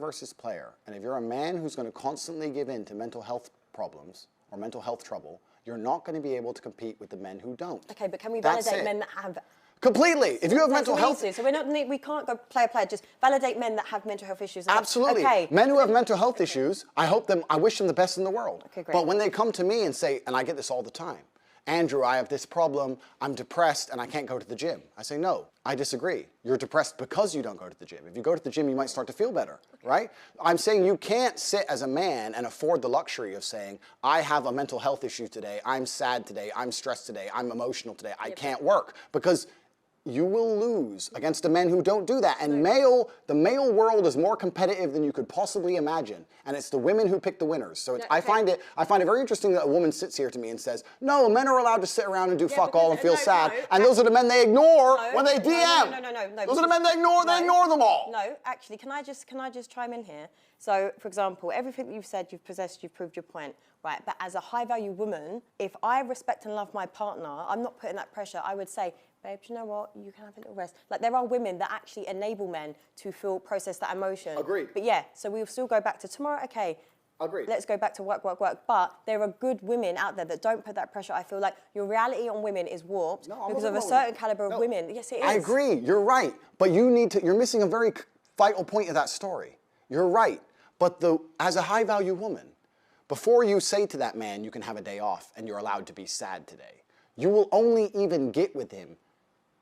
versus player, and if you're a man who's going to constantly give in to mental health problems or mental health trouble, you're not going to be able to compete with the men who don't. Okay, but can we validate men that have... Completely. If you have mental health... So we can't go player, just validate men that have mental health issues. Absolutely. Okay. Men who have mental health issues, I wish them the best in the world. Okay, great. But when they come to me and say, and I get this all the time, Andrew, I have this problem, I'm depressed and I can't go to the gym. I say, no, I disagree. You're depressed because you don't go to the gym. If you go to the gym, you might start to feel better, right? I'm saying you can't sit as a man and afford the luxury of saying, I have a mental health issue today, I'm sad today, I'm stressed today, I'm emotional today, I can't work, because you will lose against the men who don't do that. And the male world is more competitive than you could possibly imagine. And it's the women who pick the winners. So I find it very interesting that a woman sits here to me and says, no, men are allowed to sit around and do fuck all and feel sad. And those are the men they ignore when they DM. No. Those are the men they ignore them all. No, actually, can I just chime in here? So, for example, everything you've said, you've possessed, you've proved your point, right? But as a high-value woman, if I respect and love my partner, I'm not putting that pressure. I would say, babe, do you know what? You can have a little rest. Like, there are women that actually enable men to process that emotion. Agreed. But yeah, so we'll still go back to tomorrow, okay. Agreed. Let's go back to work. But there are good women out there that don't put that pressure. I feel like your reality on women is warped because of a certain caliber of women. Yes, it is. I agree, you're right. But you're missing a very vital point of that story. You're right. But as a high-value woman, before you say to that man, you can have a day off and you're allowed to be sad today, you will only even get with him.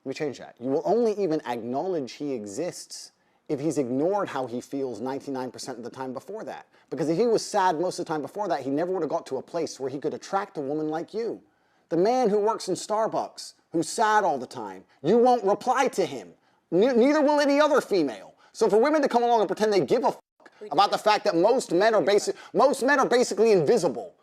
Let me change that. You will only even acknowledge he exists if he's ignored how he feels 99% of the time before that. Because if he was sad most of the time before that, he never would have got to a place where he could attract a woman like you. The man who works in Starbucks, who's sad all the time, you won't reply to him. Neither will any other female. So for women to come along and pretend they give a fuck about the fact that most men are basically invisible.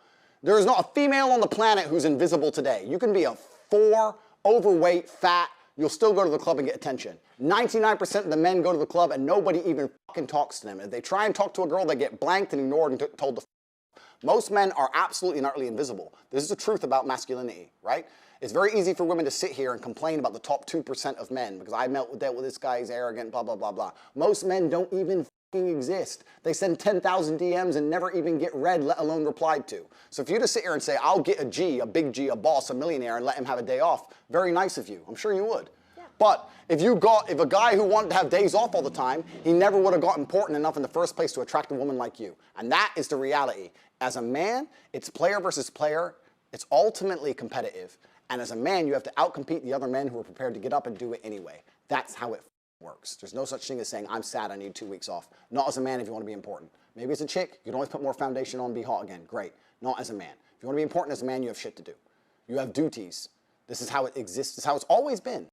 There is not a female on the planet who's invisible today. You can be a 4, overweight, fat, you'll still go to the club and get attention. 99% of the men go to the club and nobody even fucking talks to them. If they try and talk to a girl, they get blanked and ignored and told to f. Most men are absolutely and utterly invisible. This is the truth about masculinity, right? It's very easy for women to sit here and complain about the top 2% of men because I dealt with this guy, he's arrogant, blah, blah, blah, blah. Most men don't even exist. They send 10,000 DMs and never even get read, let alone replied to. So if you just sit here and say, I'll get a G, a big G, a boss, a millionaire, and let him have a day off, very nice of you. I'm sure you would. Yeah. But if a guy who wanted to have days off all the time, he never would have got important enough in the first place to attract a woman like you. And that is the reality. As a man, it's player versus player. It's ultimately competitive. And as a man, you have to outcompete the other men who are prepared to get up and do it anyway. That's how it works. There's no such thing as saying, I'm sad, I need 2 weeks off. Not as a man if you want to be important. Maybe as a chick, you can always put more foundation on and be hot again. Great. Not as a man. If you want to be important as a man, you have shit to do. You have duties. This is how it exists. This is how it's always been.